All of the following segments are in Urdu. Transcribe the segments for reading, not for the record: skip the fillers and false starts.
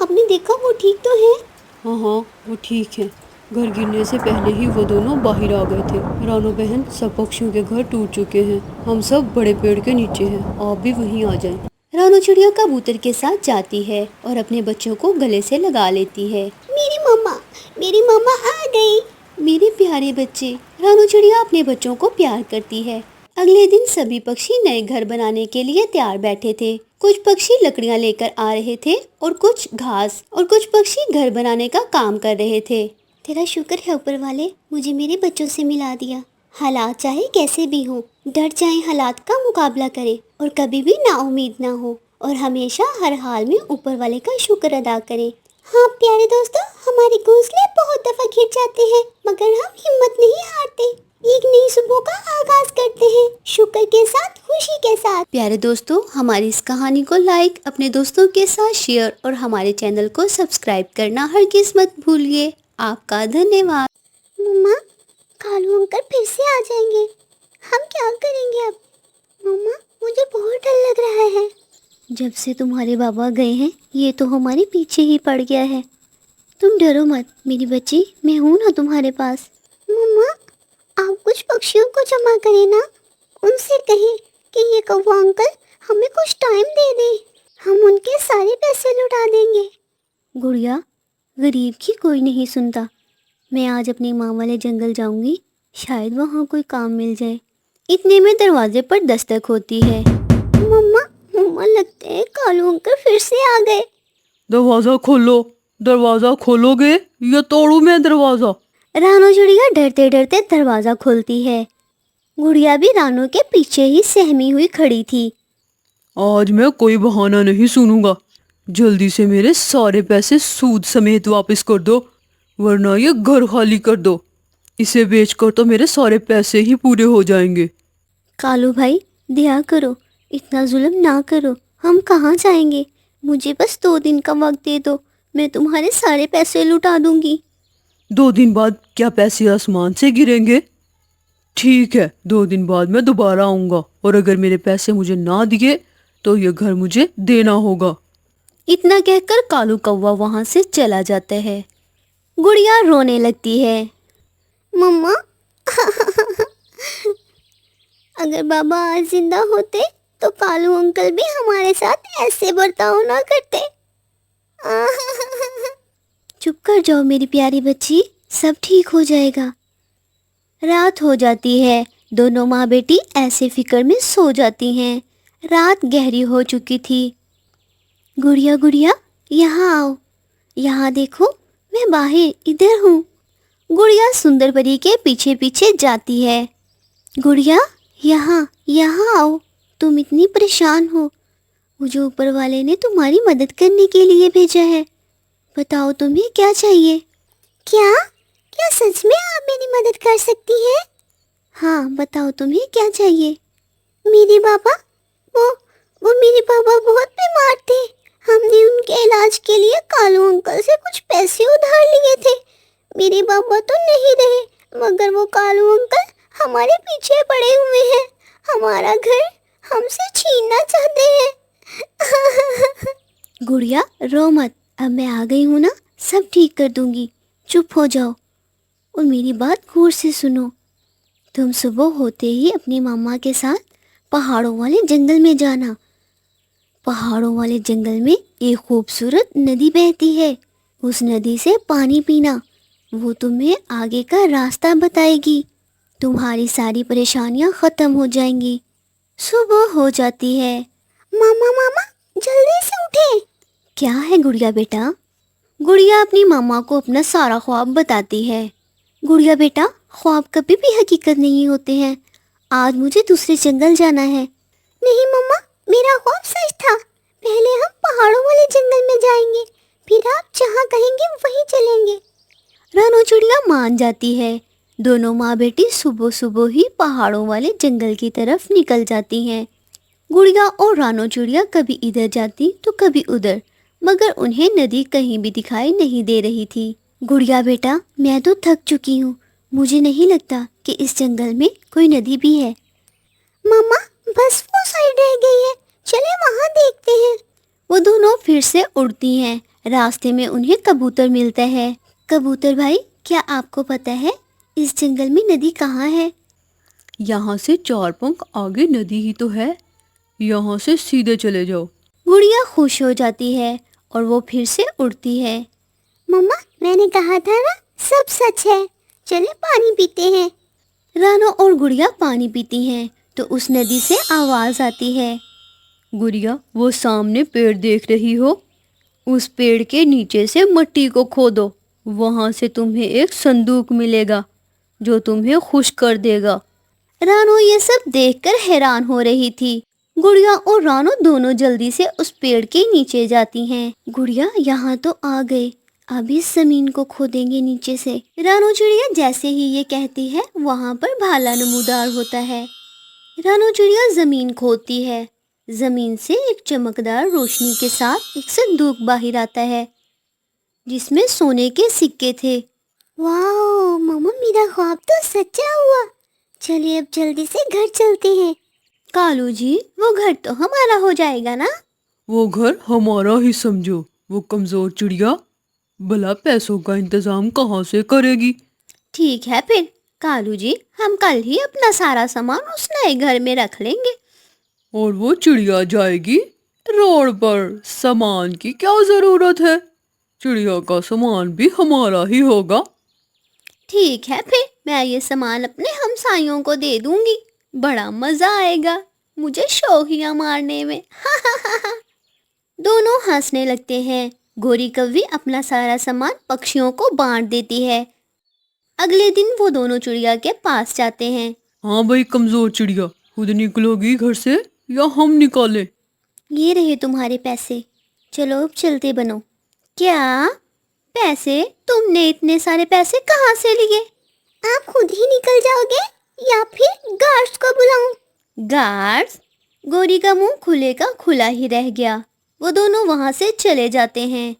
آپ نے دیکھا وہ ٹھیک تو ہے؟ ہاں ہاں وہ ٹھیک ہے، گھر گرنے سے پہلے ہی وہ دونوں باہر آ گئے تھے۔ رانو بہن، سب پکشیوں کے گھر ٹوٹ چکے ہیں، ہم سب بڑے پیڑ کے نیچے ہیں، آپ بھی وہیں آ جائیں۔ رانو چڑیا کبوتر کے ساتھ جاتی ہے اور اپنے بچوں کو گلے سے لگا لیتی ہے۔ میری ماما آ گئی۔ میرے پیارے بچے، رانو چڑیا اپنے بچوں کو پیار کرتی ہے۔ اگلے دن سبھی پکشی نئے گھر بنانے کے لیے تیار بیٹھے تھے۔ کچھ پکشی لکڑیاں لے کر آ رہے تھے اور کچھ گھاس، اور کچھ پکشی گھر بنانے کا کام کر رہے تھے۔ تیرا شکر ہے اوپر والے، مجھے میرے بچوں سے ملا دیا۔ حالات چاہے کیسے بھی ہوں، ڈٹ جائیں، حالات کا مقابلہ کرے اور کبھی بھی نا امید نہ ہو، اور ہمیشہ ہر حال میں اوپر والے کا شکر ادا کرے۔ ہاں پیارے دوستو، ہمارے گھونسلے بہت دفعہ گر جاتے ہیں مگر ہم ہمت نہیں ہارتے، ایک نئی صبح کا آغاز کرتے ہیں، شکر کے ساتھ، خوشی کے ساتھ۔ پیارے دوستو، ہماری اس کہانی کو لائک، اپنے دوستوں کے ساتھ شیئر اور ہمارے چینل کو سبسکرائب کرنا ہرگز مت بھولیے۔ آپ کا دھنیہ واد۔ مما، کالو انکل پھر سے آ جائیں گے، ہم کیا کریں گے اب؟ مما، مجھے بہت ڈر لگ رہا ہے۔ جب سے تمہارے بابا گئے ہیں یہ تو ہمارے پیچھے ہی پڑ گیا ہے۔ تم ڈرو مت میری بچی، میں ہوں نا تمہارے پاس۔ مما، آپ کچھ پکشیوں کو جمع کریں نا، ان سے کہیں کہ یہ کوا انکل ہمیں کچھ ٹائم دے دیں، ہم ان کے سارے پیسے لوٹا دیں گے۔ گڑیا، غریب کی کوئی نہیں سنتا، میں آج اپنی ماں والے جنگل جاؤں گی، شاید وہاں کوئی کام مل جائے۔ اتنے میں دروازے پر دستک ہوتی ہے۔ مما لگتے ہیں کالو انکل پھر سے آ گئے۔ دروازہ کھولو، دروازہ کھولو گے یا توڑوں میں دروازہ؟ رانو چڑیا ڈرتے ڈرتے دروازہ کھولتی ہے۔ گڑیا بھی رانو کے پیچھے ہی سہمی ہوئی کھڑی تھی۔ آج میں کوئی بہانہ نہیں سنوں گا، جلدی سے میرے سارے پیسے سود سمیت واپس کر دو، ورنہ یہ گھر خالی کر دو، اسے بیچ کر تو میرے سارے پیسے ہی پورے ہو جائیں گے۔ کالو بھائی، دیا کرو، اتنا ظلم نہ کرو، ہم کہاں جائیں گے؟ مجھے بس 2 دن کا وقت دے دو، میں تمہارے سارے پیسے لوٹا دوں گی۔ 2 دن بعد کیا پیسے آسمان سے گریں گے؟ ٹھیک ہے، 2 دن بعد میں دوبارہ آؤں گا، اور اگر میرے پیسے مجھے نہ دیے تو یہ گھر مجھے دینا ہوگا۔ اتنا کہہ کر کالو کوا وہاں سے چلا جاتا ہے۔ گڑیا رونے لگتی ہے۔ مما، اگر بابا آج زندہ ہوتے تو کالو انکل بھی ہمارے ساتھ ایسے برتاؤ نہ کرتے۔ چپ کر جاؤ میری پیاری بچی، سب ٹھیک ہو جائے گا۔ رات ہو جاتی ہے، دونوں ماں بیٹی ایسے فکر میں سو جاتی ہیں۔ رات گہری ہو چکی تھی۔ گڑیا گڑیا، یہاں آؤ، یہاں دیکھو، میں باہر ادھر ہوں۔ گڑیا سندر پری کے پیچھے پیچھے جاتی ہے۔ گڑیا، یہاں آؤ، تم اتنی پریشان ہو، مجھے اوپر والے نے تمہاری مدد کرنے کے لیے بھیجا ہے، بتاؤ تمہیں کیا چاہیے؟ کیا سچ میں آپ میری مدد کر سکتی ہیں؟ ہاں بتاؤ تمہیں کیا چاہیے؟ میرے بابا، وہ میرے بابا بہت بیمار تھے، ہم نے ان کے علاج کے لیے کالو انکل سے کچھ پیسے ادھار لیے تھے۔ میرے بابا تو نہیں رہے، مگر وہ کالو انکل ہمارے پیچھے پڑے ہوئے ہیں، ہمارا گھر ہم سے چھیننا چاہتے ہیں۔ گڑیا رو مت، اب میں آ گئی ہوں نا، سب ٹھیک کر دوں گی، چپ ہو جاؤ اور میری بات غور سے سنو۔ تم صبح ہوتے ہی اپنی ماما کے ساتھ پہاڑوں والے جنگل میں جانا۔ پہاڑوں والے جنگل میں ایک خوبصورت ندی بہتی ہے، اس ندی سے پانی پینا، وہ تمہیں آگے کا راستہ بتائے گی، تمہاری ساری پریشانیاں ختم ہو جائیں گی۔ صبح ہو جاتی ہے۔ ماما جلدی سے اٹھے۔ کیا ہے گڑیا بیٹا؟ گڑیا اپنی ماما کو اپنا سارا خواب بتاتی ہے۔ گڑیا بیٹا، خواب کبھی بھی حقیقت نہیں ہوتے ہیں، آج مجھے دوسرے جنگل جانا ہے۔ نہیں ماما، میرا خواب سچ تھا، پہلے ہم پہاڑوں والے جنگل میں جائیں گے، پھر آپ جہاں کہیں گے وہیں چلیں گے۔ رانو چڑیا مان جاتی ہے۔ دونوں ماں بیٹی صبح صبح ہی پہاڑوں والے جنگل کی طرف نکل جاتی ہیں۔ گڑیا اور رانو چڑیا کبھی ادھر جاتی تو کبھی ادھر، مگر انہیں ندی کہیں بھی دکھائی نہیں دے رہی تھی۔ گڑیا بیٹا، میں تو تھک چکی ہوں، مجھے نہیں لگتا کہ اس جنگل میں کوئی ندی بھی ہے۔ ماما، بس وہ سائیڈ رہ گئی ہے، چلے وہاں دیکھتے ہیں۔ وہ دونوں پھر پھر سے اڑتی ہیں۔ راستے میں انہیں کبوتر ملتا ہے۔ کبوتر بھائی، کیا آپ کو پتہ ہے اس جنگل میں ندی کہاں ہے؟ یہاں سے 4 پنکھ آگے ندی ہی تو ہے، یہاں سے سیدھے چلے جاؤ۔ گڑیا خوش ہو جاتی ہے اور وہ پھر سے اڑتی ہے۔ مما، میں نے کہا تھا نا، سب سچ ہے، چلے پانی پیتے ہیں۔ رانو اور گڑیا پانی پیتی ہیں تو اس ندی سے آواز آتی ہے۔ گڑیا، وہ سامنے پیڑ دیکھ رہی ہو؟ اس پیڑ کے نیچے سے مٹی کو کھودو، وہاں سے تمہیں ایک صندوق ملے گا جو تمہیں خوش کر دے گا۔ رانو یہ سب دیکھ کر حیران ہو رہی تھی۔ گڑیا اور رانو دونوں جلدی سے اس پیڑ کے نیچے جاتی ہیں۔ گڑیا، یہاں تو آ گئے، اب اس زمین کو کھودیں گے نیچے سے۔ رانو چڑیا جیسے ہی یہ کہتی ہے وہاں پر بھالا نمودار ہوتا ہے۔ رانو چڑیا زمین کھودتی ہے۔ زمین سے ایک چمکدار روشنی کے ساتھ ایک صندوق باہر آتا ہے جس میں سونے کے سکے تھے۔ واو ماما، میرا خواب تو سچا ہوا۔ چلیے اب جلدی سے گھر چلتے ہیں۔ کالو جی، وہ گھر تو ہمارا ہو جائے گا نا؟ وہ گھر ہمارا ہی سمجھو، وہ کمزور چڑیا بھلا پیسوں کا انتظام کہاں سے کرے گی؟ ٹھیک ہے پھر کالو جی، ہم کل ہی اپنا سارا سامان اس نئے گھر میں رکھ لیں گے۔ اور وہ چڑیا جائے گی روڈ پر، سامان کی کیا ضرورت ہے؟ چڑیا کا سامان بھی ہمارا ہی ہوگا۔ ٹھیک ہے پھر میں یہ سامان اپنے ہمسایوں کو دے دوں گی، بڑا مزہ آئے گا مجھے شوخیاں مارنے میں۔ دونوں ہنسنے لگتے ہیں۔ گوری کوی اپنا سارا سامان پکشیوں کو بانٹ دیتی ہے۔ اگلے دن وہ دونوں چڑیا کے پاس جاتے ہیں۔ ہاں بھائی کمزور چڑیا، خود نکلو گی گھر سے یا ہم نکالیں؟ یہ رہے تمہارے پیسے، چلو اب چلتے بنو۔ کیا پیسے؟ تم نے اتنے سارے پیسے کہاں سے لیے؟ آپ خود ہی نکل جاؤ گے یا پھر گارڈز کو بلاؤں؟ گارڈز؟ گوری کا منہ کھلے کا کھلا ہی رہ گیا۔ وہ دونوں وہاں سے چلے جاتے ہیں۔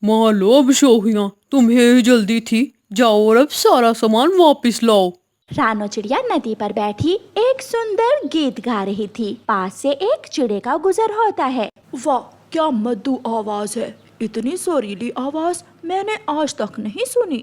ماں لو اب شوخیاں، تمہیں ہی جلدی تھی، جاؤ اور اب سارا سامان واپس لاؤ۔ رانو چڑیا ندی پر بیٹھی ایک سندر گیت گا رہی تھی۔ پاس سے ایک چڑے کا گزر ہوتا ہے۔ واہ، کیا مدھو آواز ہے، اتنی سریلی آواز میں نے آج تک نہیں سنی۔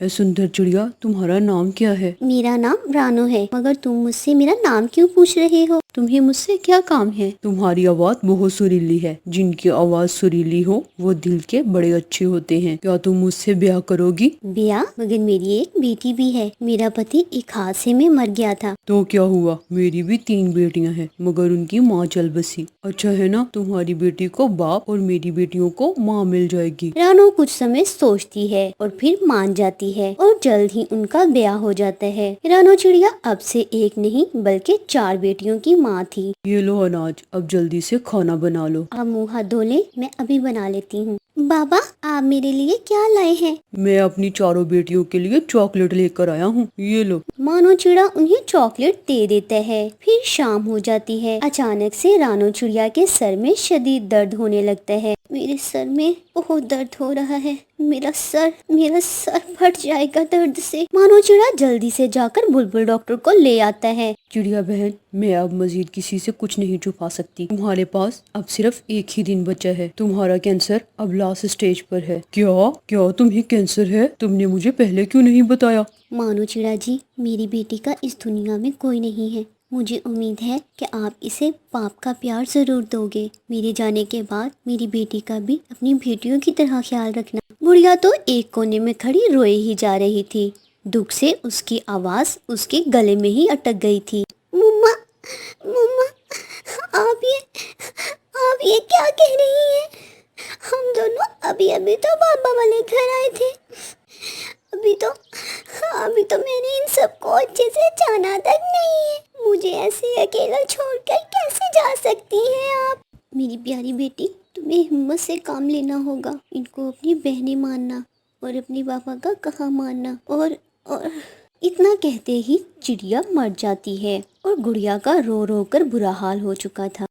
اے سندر چڑیا، تمہارا نام کیا ہے؟ میرا نام رانو ہے، مگر تم مجھ سے میرا نام کیوں پوچھ رہے ہو؟ تمہیں مجھ سے کیا کام ہے؟ تمہاری آواز بہت سریلی ہے، جن کی آواز سریلی ہو وہ دل کے بڑے اچھے ہوتے ہیں۔ کیا تم مجھ سے بیاہ کرو گی؟ بیاہ؟ مگر میری ایک بیٹی بھی ہے، میرا پتی ایک حادثے میں مر گیا تھا۔ تو کیا ہوا، میری بھی 3 بیٹیاں ہیں مگر ان کی ماں چل بسی۔ اچھا ہے نا، تمہاری بیٹی کو باپ اور میری بیٹیوں کو ماں مل جائے گی۔ رانو کچھ سمے سوچتی ہے اور پھر مان جاتی ہے اور جلد ہی ان کا بیاہ ہو جاتا ہے۔ رانو چڑیا اب سے ایک نہیں بلکہ 4 بیٹیوں کی ماں تھی۔ یہ لو اناج، اب جلدی سے کھانا بنا لو۔ آپ منہ ہاتھ دھو لیں، میں ابھی بنا لیتی ہوں۔ بابا، آپ میرے لیے کیا لائے ہیں؟ میں اپنی 4 بیٹیوں کے لیے چاکلیٹ لے کر آیا ہوں، یہ لو۔ مانو چڑیا انہیں چاکلیٹ دے دیتا ہے۔ پھر شام ہو جاتی ہے۔ اچانک سے رانو چڑیا کے سر میں شدید درد ہونے لگتا ہے۔ میرے سر میں بہت درد ہو رہا ہے، میرا سر پھٹ جائے گا درد سے۔ مانو چڑیا جلدی سے جا کر بلبل ڈاکٹر کو لے آتا ہے۔ چڑیا بہن، میں اب مزید کسی سے کچھ نہیں چھپا سکتی، تمہارے پاس اب صرف ایک ہی دن بچا ہے، تمہارا کینسر اب لاسٹ سٹیج پر ہے۔ کیا تمہیں کینسر ہے؟ تم نے مجھے پہلے کیوں نہیں بتایا؟ مانو چڑیا جی، میری بیٹی کا اس دنیا میں کوئی نہیں ہے، مجھے امید ہے کہ آپ اسے باپ کا پیار ضرور دو گے۔ میرے جانے کے بعد میری بیٹی کا بھی اپنی بیٹیوں کی طرح خیال رکھنا۔ بڑھیا تو ایک کونے میں کھڑی روئے ہی جا رہی تھی، دکھ سے اس کی آواز اس کے گلے میں ہی اٹک گئی تھی۔ مما، آپ یہ کیا کہہ رہی ہیں؟ ہم دونوں ابھی تو بابا والے گھر آئے تھے، ابھی تو میں نے ان سب کو اچھے سے جانا تک نہیں ہے، مجھے ایسے اکیلا چھوڑ کر کیسے جا سکتی ہیں آپ؟ میری پیاری بیٹی، تمہیں ہمت سے کام لینا ہوگا، ان کو اپنی بہنیں ماننا اور اپنی پاپا کا کہا ماننا۔ اور اتنا کہتے ہی چڑیا مر جاتی ہے اور گڑیا کا رو رو کر برا حال ہو چکا تھا۔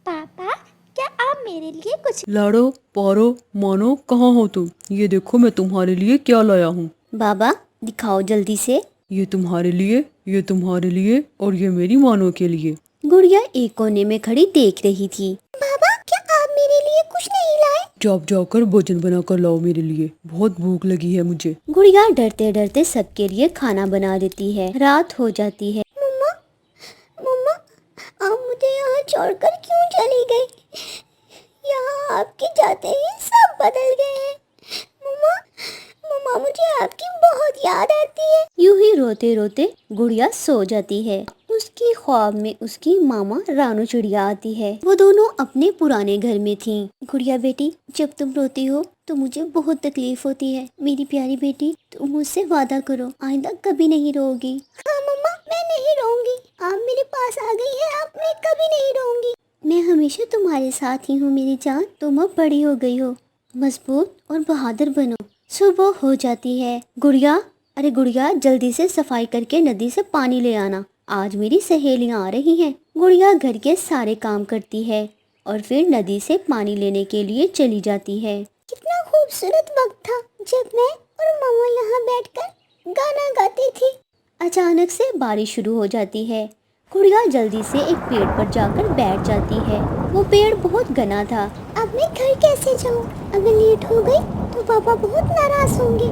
پاپا، کیا آپ میرے لیے کچھ؟ لاڑو پارو مانو، کہاں ہو تم؟ یہ دیکھو میں تمہارے لیے کیا لایا ہوں۔ بابا دکھاؤ جلدی سے۔ یہ تمہارے لیے، یہ تمہارے لیے اور یہ میری مانو کے لیے۔ گڑیا ایک کونے میں کھڑی دیکھ رہی تھی۔ بابا کیا آپ میرے لیے کچھ نہیں لائے؟ جا کر بھوجن بنا کر لاؤ میرے لیے، بہت بھوک لگی ہے مجھے۔ گڑیا ڈرتے ڈرتے سب کے لیے کھانا بنا دیتی ہے۔ رات ہو جاتی ہے۔ مما آپ مجھے یہاں چھوڑ کر کیوں چلی گئی؟ یہاں آپ کے جاتے ہی سب بدل گئے ہیں۔ مما مجھے آپ کی بہت یاد آتی ہے۔ یوں ہی روتے روتے گڑیا سو جاتی ہے۔ اس کی خواب میں اس کی ماما رانو چڑیا آتی ہے۔ وہ دونوں اپنے پرانے گھر میں تھیں۔ گڑیا بیٹی جب تم روتی ہو تو مجھے بہت تکلیف ہوتی ہے۔ میری پیاری بیٹی تم مجھ سے وعدہ کرو آئندہ کبھی نہیں رو گی۔ ہاں مما میں نہیں رہوں گی، آپ میرے پاس آ گئی ہیں، اب میں کبھی نہیں رہوں گی۔ میں ہمیشہ تمہارے ساتھ ہی ہوں میری جان، تم اب بڑی ہو گئی ہو، مضبوط اور بہادر بنو۔ صبح ہو جاتی ہے۔ گڑیا جلدی سے صفائی کر کے ندی سے پانی لے آنا، آج میری سہیلیاں آ رہی ہیں۔ گڑیا گھر کے سارے کام کرتی ہے اور پھر ندی سے پانی لینے کے لیے چلی جاتی ہے۔ کتنا خوبصورت وقت تھا جب میں اور ماما یہاں بیٹھ کر گانا گاتی تھی۔ اچانک سے بارش شروع ہو جاتی ہے۔ گڑیا جلدی سے ایک پیڑ پر جا کر بیٹھ جاتی ہے۔ وہ پیڑ بہت گھنا تھا۔ اب میں گھر کیسے جاؤں؟ اگر لیٹ ہو گئی تو پاپا بہت ناراض ہوں گے۔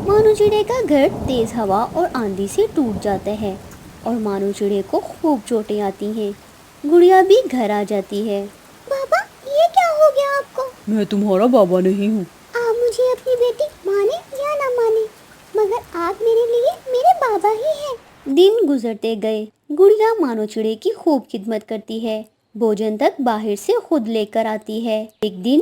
مانو چڑے کا گھر تیز ہوا اور آندھی سے ٹوٹ جاتا ہے اور مانو چڑے کو خوب چوٹیں آتی ہیں۔ گڑیا بھی گھر آ جاتی ہے۔ بابا یہ کیا ہو گیا آپ کو؟ میں تمہارا بابا نہیں ہوں۔ آپ مجھے اپنی بیٹی مانے یا نہ مانے مگر آپ میرے لیے میرے بابا ہی ہیں۔ دن گزرتے گئے۔ گڑیا مانو چڑے کی خوب خدمت کرتی ہے، بھوجن تک باہر سے خود لے کر آتی ہے۔ ایک دن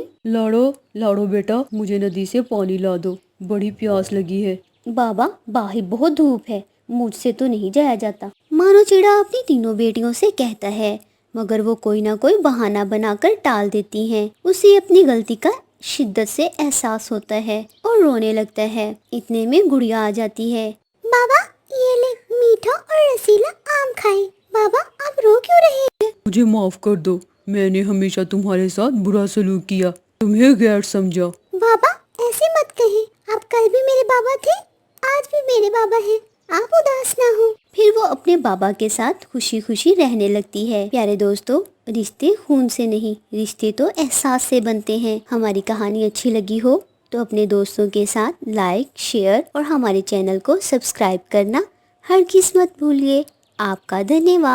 لاڑو بیٹا مجھے ندی سے پانی لا دو، بڑی پیاس لگی ہے۔ بابا باہر بہت دھوپ ہے، مجھ سے تو نہیں جایا جاتا، مانو چڑا اپنی تینوں بیٹیوں سے کہتا ہے، مگر وہ کوئی نہ کوئی بہانہ بنا کر ٹال دیتی ہیں۔ اسے اپنی غلطی کا شدت سے احساس ہوتا ہے اور رونے لگتا ہے۔ اتنے میں گڑیا آ جاتی ہے۔ بابا یہ لے میٹھا اور رسیلا آم کھائیں۔ بابا آپ رو کیوں رہے ہیں؟ مجھے معاف کر دو، میں نے ہمیشہ تمہارے ساتھ برا سلوک کیا، تمہیں غیر سمجھا۔ بابا ایسے مت کہیں، آپ کل بھی میرے بابا تھے، آج بھی میرے بابا ہیں، آپ اداس نہ ہوں۔ پھر وہ اپنے بابا کے ساتھ خوشی خوشی رہنے لگتی ہے۔ پیارے دوستو، رشتے خون سے نہیں، رشتے تو احساس سے بنتے ہیں۔ ہماری کہانی اچھی لگی ہو تو اپنے دوستوں کے ساتھ لائک، شیئر اور ہمارے چینل کو سبسکرائب کرنا ہرگز مت بھولیے۔ آپ کا دھنیہ واد۔